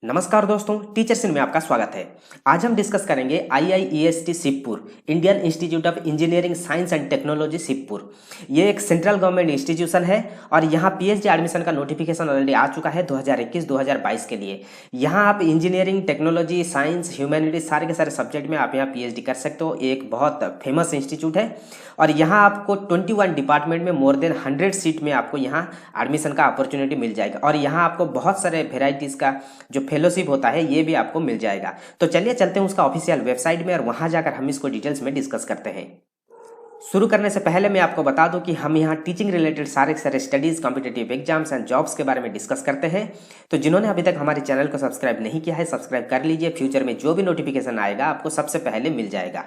नमस्कार दोस्तों, teachers in में आपका स्वागत है। आज हम डिस्कस करेंगे IIEST Shivpur, Indian institute of engineering science and technology Shivpur. ये एक सेंट्रल गवर्नमेंट इंस्टीट्यूशन है और यहाँ PhD एडमिशन का नोटिफिकेशन ऑलरेडी आ चुका है 2021-2022 के लिए। यहाँ आप इंजीनियरिंग, टेक्नोलॉजी, साइंस, ह्यूमैनिटीज सारे के सारे सब्जेक्ट में आप यहाँ PhD कर सकते हो। एक बहुत फेमस इंस्टीट्यूट है और यहाँ आपको 21 डिपार्टमेंट में मोर देन 100 सीट में आपको यहाँ एडमिशन का अपॉर्चुनिटी मिल जाएगा और यहाँ आपको बहुत सारे वेराइटीज़ का जो फेलोशिप होता है ये भी आपको मिल जाएगा। तो चलिए चलते हैं उसका ऑफिशियल वेबसाइट में और वहाँ जाकर हम इसको डिटेल्स में डिस्कस करते हैं। शुरू करने से पहले मैं आपको बता दूं कि हम यहाँ टीचिंग रिलेटेड सारे studies, competitive exams and jobs के बारे में डिस्कस करते हैं। तो जिन्होंने अभी तक हमारे चैनल को सब्सक्राइब नहीं किया है, सब्सक्राइब कर लीजिए। फ्यूचर में जो भी नोटिफिकेशन आएगा आपको सबसे पहले मिल जाएगा।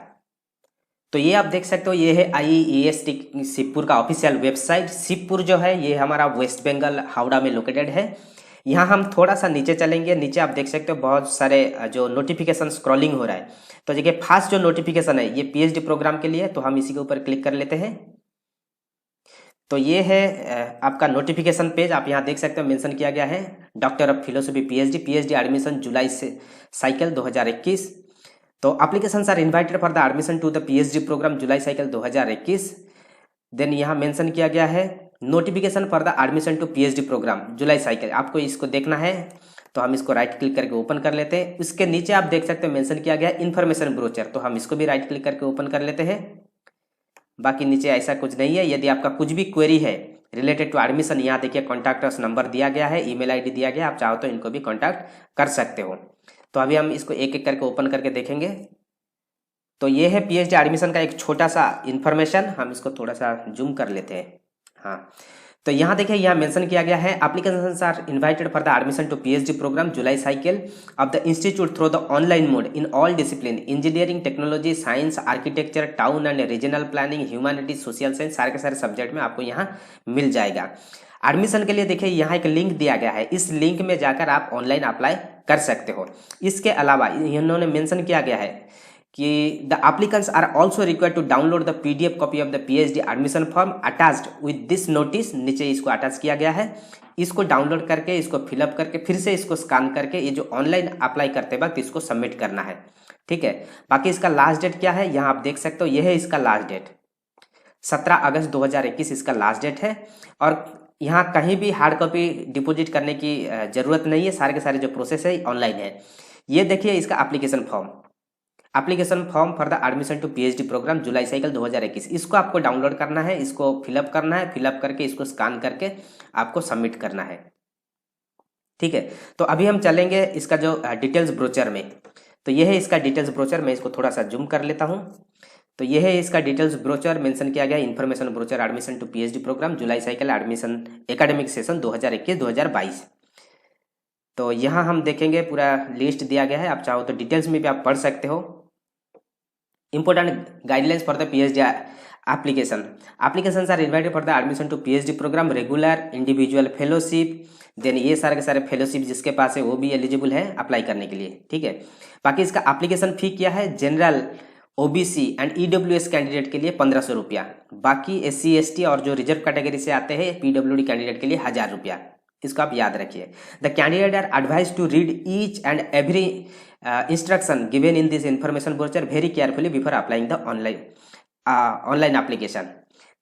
तो ये आप देख सकते हो, ये है IIEST शिवपुर का ऑफिशियल वेबसाइट। शिवपुर जो है ये हमारा वेस्ट बंगाल हावड़ा में लोकेटेड है। यहाँ हम थोड़ा सा नीचे चलेंगे, नीचे आप देख सकते हो बहुत सारे जो नोटिफिकेशन स्क्रॉलिंग हो रहा है। तो देखिए फर्स्ट जो नोटिफिकेशन है ये PhD प्रोग्राम के लिए, तो हम इसी के ऊपर क्लिक कर लेते हैं। तो ये है आपका नोटिफिकेशन पेज। आप यहाँ देख सकते हो मेंशन किया गया है doctor of philosophy PhD admission July से साइकिल 2021। तो applications are invited for the admission to the PhD programme July cycle 2021। Then यहाँ मेंशन किया गया है notification for the admission to PhD programme July cycle. आपको इसको देखना है तो हम इसको राइट क्लिक करके ओपन कर लेते हैं। उसके नीचे आप देख सकते हो मेंशन किया गया है इन्फॉर्मेशन ब्रोचर, तो हम इसको भी राइट क्लिक करके ओपन कर लेते हैं। बाकी नीचे ऐसा कुछ नहीं है। यदि आपका कुछ भी क्वेरी है रिलेटेड टू एडमिशन, यहाँ देखिए कॉन्टैक्ट अस नंबर दिया गया है, ईमेल ID दिया गया है, आप चाहो तो इनको भी कॉन्टैक्ट कर सकते हो। तो अभी हम इसको एक एक करके ओपन करके देखेंगे। तो ये है PhD एडमिशन का एक छोटा सा इन्फॉर्मेशन। हम इसको थोड़ा सा जूम कर लेते हैं। हाँ, तो यहाँ देखिए यहाँ मेंशन किया गया है applications are invited for the admission to PhD programme July cycle of the institute through the online mode in all discipline engineering, technology, science, architecture, town and regional planning, humanities, social science, सारे के सारे subject में आपको यहाँ मिल जाएगा। Admission के लिए देखिए यहाँ एक लिंक दिया गया है, इस लिंक में जाकर आप ऑनलाइन अप्लाई कर सकते हो। इसके अलावा इन्होंने मेंशन किया गया है कि the applicants are also required to download the PDF copy of the PhD admission form attached with this notice. नीचे इसको अटैच किया गया है, इसको डाउनलोड करके इसको फिलअप करके फिर से इसको स्कैन करके ये जो ऑनलाइन अप्लाई करते वक्त इसको सबमिट करना है। ठीक है, बाकी इसका लास्ट डेट क्या है यहाँ आप देख सकते हो, यह है इसका लास्ट डेट 17 अगस्त 2021 इसका लास्ट डेट है। और यहाँ कहीं भी हार्ड कॉपी डिपॉजिट करने की जरूरत नहीं है, सारे के सारे जो प्रोसेस है ऑनलाइन है। ये देखिए इसका application form for the admission to PhD programme July cycle 2021, इसको आपको डाउनलोड करना है, इसको फिलअप करना है, फिलअप करके इसको स्कैन करके आपको सबमिट करना है। ठीक है, तो अभी हम चलेंगे इसका जो डिटेल्स ब्रोचर में। तो ये है इसका डिटेल्स ब्रोचर, मैं इसको थोड़ा सा जूम कर लेता हूँ। तो ये है इसका डिटेल्स ब्रोचर, मेंशन किया गया information brochure admission to PhD programme July cycle admission academic session 2021-2022। तो यहाँ हम देखेंगे पूरा लिस्ट दिया गया है, आप चाहो तो डिटेल्स में भी आप पढ़ सकते हो। Important guidelines for the PhD application. Applications are invited for the admission to PhD program, regular, individual fellowship. Then ये सारे के सारे फेलोशिप जिसके पास है वो भी एलिजिबल है अप्लाई करने के लिए। ठीक है, बाकी इसका एप्लीकेशन फी क्या है, general, OBC and EWS candidate के लिए 1500 रुपया, बाकी SC ST और जो रिजर्व कैटेगरी से आते हैं PWD कैंडिडेट के लिए 1000 रुपया। इसको आप याद रखिए। The candidate are advise to read each and every instruction given in this information brochure very carefully before applying the online application.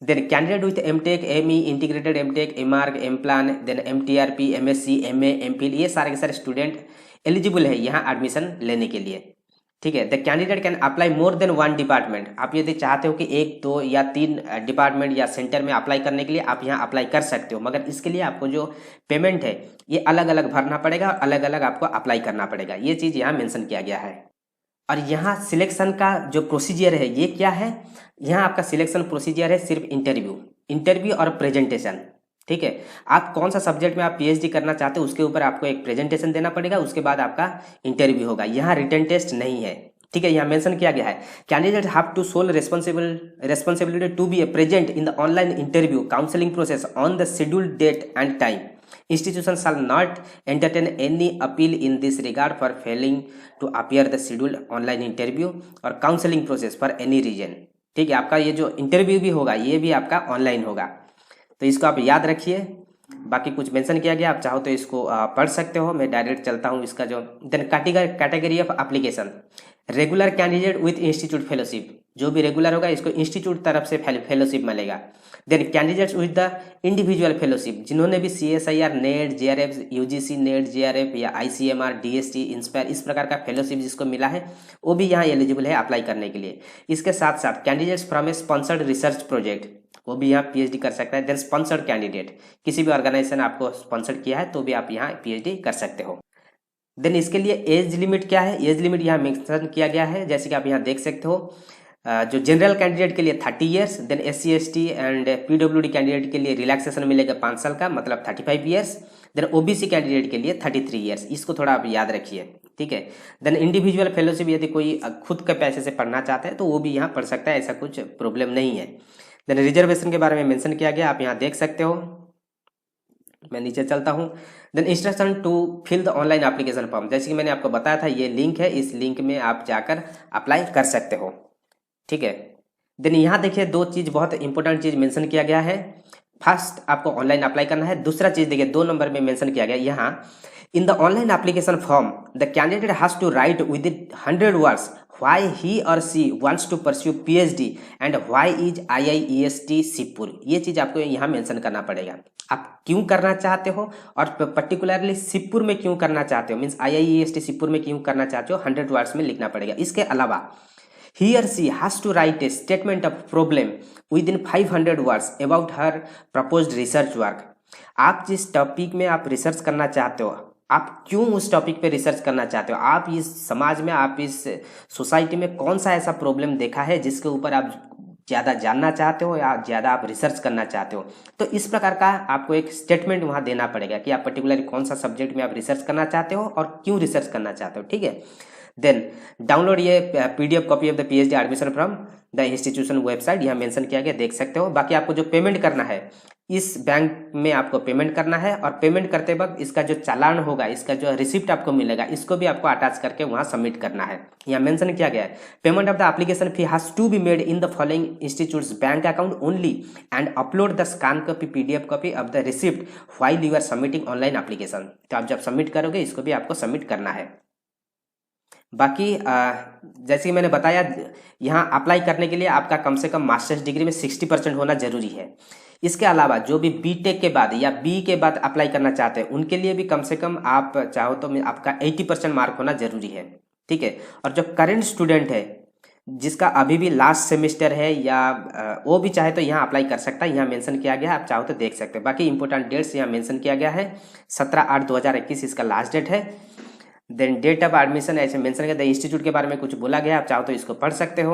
Then candidate with MTech, ME, integrated MTech, MArch, MPlan, then MTRP, MSc, MA, MPhil, ये सारे के सारे student eligible है यहाँ admission लेने के लिए। ठीक है, the candidate can apply more than 1 department. आप यदि चाहते हो कि 1, 2 या 3 डिपार्टमेंट या सेंटर में अप्लाई करने के लिए आप यहाँ अप्लाई कर सकते हो, मगर इसके लिए आपको जो पेमेंट है ये अलग अलग भरना पड़ेगा, अलग अलग आपको अप्लाई करना पड़ेगा। ये चीज़ यहाँ मेंशन किया गया है। और यहाँ सिलेक्शन का जो प्रोसीजर है ये क्या है, यहाँ आपका सिलेक्शन प्रोसीजर है सिर्फ इंटरव्यू और प्रेजेंटेशन। ठीक है, आप कौन सा सब्जेक्ट में आप PhD करना चाहते हो उसके ऊपर आपको एक प्रेजेंटेशन देना पड़ेगा, उसके बाद आपका इंटरव्यू होगा। यहाँ रिटन टेस्ट नहीं है। ठीक है, यहाँ मेंशन किया गया है candidate have to sole responsibility to be present in the online interview counselling process on the scheduled date and time. Institution shall not entertain any appeal in this regard for failing to appear the scheduled online interview और counselling process for any reason। ठीक है, आपका ये जो interview भी होगा ये भी आपका ऑनलाइन होगा, तो इसको आप याद रखिए। बाकी कुछ मेंशन किया गया, आप चाहो तो इसको पढ़ सकते हो। मैं डायरेक्ट चलता हूँ इसका जो then category of application, regular candidate with institute fellowship, जो भी रेगुलर होगा इसको इंस्टीट्यूट तरफ से फेलोशिप मिलेगा। Then candidates with the individual fellowship, जिन्होंने भी CSIR, NET, JRF, UGC NET, JRF या ICMR, DST, इंस्पायर इस प्रकार का फेलोशिप जिसको मिला है वो भी यहाँ एलिजिबल है अप्लाई करने के लिए। इसके साथ साथ candidates from A sponsored research project, वो भी यहाँ PhD कर सकता है। देन स्पॉन्सर्ड कैंडिडेट, किसी भी ऑर्गेनाइजेशन आपको स्पॉन्सर किया है तो भी आप यहाँ PhD कर सकते हो। देन इसके लिए एज लिमिट क्या है, एज लिमिट यहाँ मेंशन किया गया है, जैसे कि आप यहाँ देख सकते हो। जो जनरल कैंडिडेट के लिए 30 years, then SC ST and PWD candidate के लिए रिलैक्सेशन मिलेगा 5 साल का, मतलब 35 ईयर्स। देन OBC कैंडिडेट के लिए 33 ईयर्स, इसको थोड़ा आप याद रखिए, ठीक है। देन इंडिविजुअल फेलोशिप, यदि कोई खुद के पैसे से पढ़ना चाहता है तो वो भी यहाँ पढ़ सकता है, ऐसा कुछ प्रॉब्लम नहीं है। देन रिजर्वेशन के बारे में मेंशन किया गया, आप यहाँ देख सकते हो। मैं नीचे चलता हूँ। Then instruction to fill the online application form, जैसे कि मैंने आपको बताया था ये लिंक है, इस लिंक में आप जाकर अप्लाई कर सकते हो, ठीक है। देन यहाँ देखिए दो चीज़, बहुत इंपॉर्टेंट चीज़ मेंशन किया गया है। फर्स्ट आपको ऑनलाइन अप्लाई करना है, दूसरा चीज़ देखिए 2 नंबर में मेंशन किया गया यहाँ, in the online application form the candidate has to write with 100 words why he or she wants to pursue PhD and why is IIEST Shivpur. ये चीज़ आपको यहाँ मेंशन करना पड़ेगा, आप क्यों करना चाहते हो और पर्टिकुलरली शिवपुर में क्यों करना चाहते हो, मीन्स IIEST शिवपुर में क्यों करना चाहते हो, 100 वर्ड्स में लिखना पड़ेगा। इसके अलावा he or she has to write a statement of problem within 500 words about her proposed research work। आप जिस टॉपिक में आप रिसर्च करना चाहते हो, आप क्यों उस टॉपिक पे रिसर्च करना चाहते हो, आप इस समाज में, आप इस सोसाइटी में कौन सा ऐसा प्रॉब्लम देखा है जिसके ऊपर आप ज़्यादा जानना चाहते हो या ज़्यादा आप रिसर्च करना चाहते हो, तो इस प्रकार का आपको एक स्टेटमेंट वहाँ देना पड़ेगा कि आप पर्टिकुलर कौन सा सब्जेक्ट में आप रिसर्च करना चाहते हो और क्यों रिसर्च करना चाहते हो, ठीक है। देन डाउनलोड ये PDF copy of the PhD admission from the institution website, यहाँ मेंशन किया गया, देख सकते हो। बाकी आपको जो पेमेंट करना है, इस बैंक में आपको पेमेंट करना है और पेमेंट करते वक्त इसका जो चालान होगा, इसका जो रिसिप्ट आपको मिलेगा, इसको भी आपको अटैच करके वहाँ सबमिट करना है। यहाँ मेंशन किया गया है, payment of the application fee has to be made in the following institute's bank account only and upload the scan copy PDF copy of the receipt while you are submitting online application. तो आप जब submit करोगे इसको भी आपको submit करना है। बाकी जैसे कि मैंने बताया, यहाँ अप्लाई करने के लिए आपका कम से कम मास्टर्स डिग्री में 60% होना जरूरी है। इसके अलावा जो भी BTech के बाद या BE के बाद अप्लाई करना चाहते हैं उनके लिए भी कम से कम आप चाहो तो आपका 80% मार्क होना जरूरी है, ठीक है। और जो करेंट स्टूडेंट है जिसका अभी भी लास्ट सेमेस्टर है या वो भी चाहे तो यहाँ अप्लाई कर सकता है, यहाँ मेंशन किया गया है, आप चाहो तो देख सकते हैं। बाकी इंपॉर्टेंट डेट्स यहाँ मेंशन किया गया है, 17/8/2021 इसका लास्ट डेट है। देन डेट ऑफ एडमिशन ऐसे मेंशन किया, द इंस्टीट्यूट के बारे में कुछ बोला गया, आप चाहो तो इसको पढ़ सकते हो।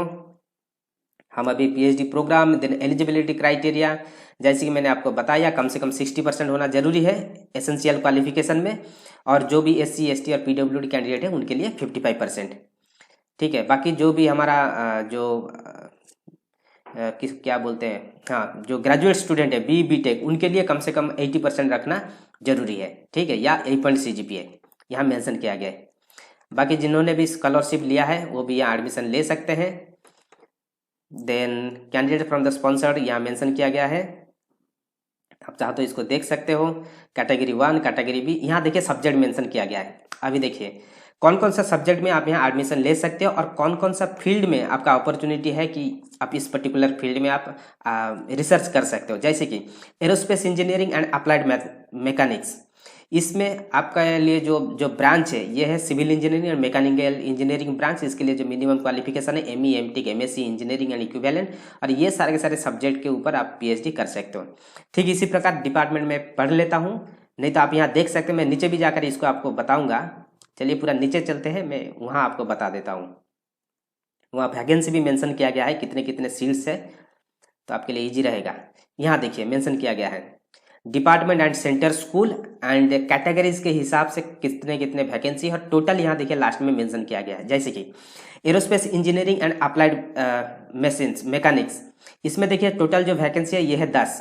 हम अभी PhD programme, then eligibility criteria, जैसे कि मैंने आपको बताया कम से कम 60% होना जरूरी है एसेंशियल क्वालिफिकेशन में, और जो भी SC ST और PWD कैंडिडेट है उनके लिए 55%, ठीक है। बाकी जो भी हमारा क्या बोलते हैं, हाँ, जो ग्रेजुएट स्टूडेंट है BE BTech उनके लिए कम से कम 80% रखना जरूरी है, ठीक है, या 8 CGPA यहाँ मेंशन किया गया है। बाकी जिन्होंने भी स्कॉलरशिप लिया है वो भी यहाँ एडमिशन ले सकते हैं। Then candidate from the sponsored यहाँ मेंशन किया गया है, आप चाहो तो इसको देख सकते हो। कैटेगरी 1, कैटेगरी B, यहाँ देखिए सब्जेक्ट मेंशन किया गया है। अभी देखिए कौन कौन सा सब्जेक्ट में आप यहाँ एडमिशन ले सकते हो और कौन कौन सा फील्ड में आपका अपॉर्चुनिटी है कि आप इस पर्टिकुलर फील्ड में आप रिसर्च कर सकते हो। जैसे कि aerospace engineering and applied mechanics, इसमें आपका लिए जो ब्रांच है ये है सिविल इंजीनियरिंग और मैकेनिकल इंजीनियरिंग ब्रांच। इसके लिए जो मिनिमम क्वालिफिकेशन है ME MTech MSc engineering and equivalent, और ये सारे के सारे सब्जेक्ट के ऊपर आप PhD कर सकते हो। ठीक इसी प्रकार डिपार्टमेंट में पढ़ लेता हूँ, नहीं तो आप यहाँ देख सकते हैं, मैं नीचे भी जाकर इसको आपको बताऊँगा। चलिए पूरा नीचे चलते हैं, मैं वहाँ आपको बता देता हूँ। वहाँ वैकेंसी भी मेंशन किया गया है, कितने कितने सीट्स है, तो आपके लिए इजी रहेगा। यहाँ देखिए मेंशन किया गया है department and centre school and categories के हिसाब से कितने कितने वैकेंसी, और टोटल यहाँ देखिए लास्ट में मेंशन किया गया है। जैसे कि aerospace engineering and applied machines mechanics, इसमें देखिए टोटल जो वैकेंसी है ये है 10।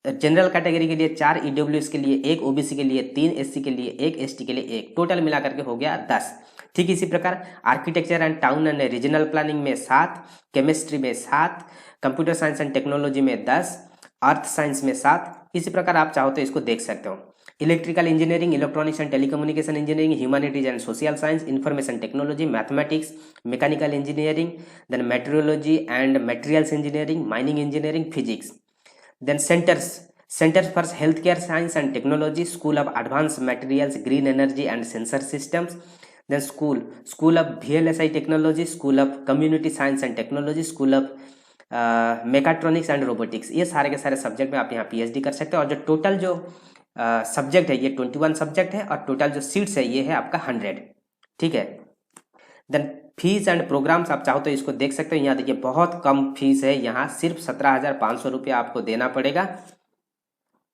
जनरल कैटेगरी के लिए 4, EWS के लिए 1, OBC के लिए 3, SC के लिए 1, ST के लिए 1, टोटल मिला करके हो गया 10। ठीक इसी प्रकार architecture and town and regional planning में 7, केमिस्ट्री में 7, कंप्यूटर साइंस एंड टेक्नोलॉजी में 10, अर्थ साइंस में 7, इसी प्रकार आप चाहो तो इसको देख सकते हो। Electrical engineering, electronics and telecommunication engineering, humanities and social science, information technology, mathematics, mechanical engineering, then metrology and materials engineering, mining engineering, physics. Then centres for health care science and technology, school of advance materials, green energy and sensor systems. Then school of VLSI technology, school of community science and technology, school of mechatronics and robotics. ये सारे के सारे subject में आप यहाँ PhD कर सकते हो। और जो टोटल जो सब्जेक्ट है ये 21 सब्जेक्ट है, और टोटल जो सीट्स है ये है आपका 100। ठीक है। देन फीस एंड प्रोग्राम्स आप चाहो तो इसको देख सकते हो। यहाँ देखिए बहुत कम फीस है, यहाँ सिर्फ 17,500 रुपया आपको देना पड़ेगा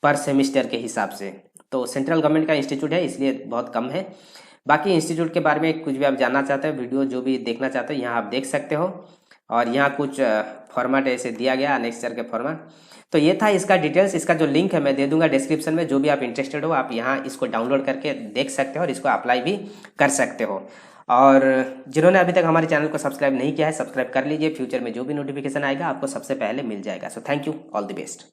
पर सेमिस्टर के हिसाब से। तो सेंट्रल गवर्नमेंट का इंस्टीट्यूट है इसलिए बहुत कम है। बाकी इंस्टीट्यूट के बारे में कुछ भी आप जानना चाहते हो, वीडियो जो भी देखना चाहते हो यहाँ आप देख सकते हो। और यहाँ कुछ फॉर्मेट ऐसे दिया गया अनेक्सर के फॉर्मेट। तो ये था इसका डिटेल्स। इसका जो लिंक है मैं दे दूंगा डिस्क्रिप्शन में। जो भी आप इंटरेस्टेड हो आप यहाँ इसको डाउनलोड करके देख सकते हो और इसको अप्लाई भी कर सकते हो। और जिन्होंने अभी तक हमारे चैनल को सब्सक्राइब नहीं किया है सब्सक्राइब कर लीजिए। फ्यूचर में जो भी नोटिफिकेशन आएगा आपको सबसे पहले मिल जाएगा। So thank you, all the best.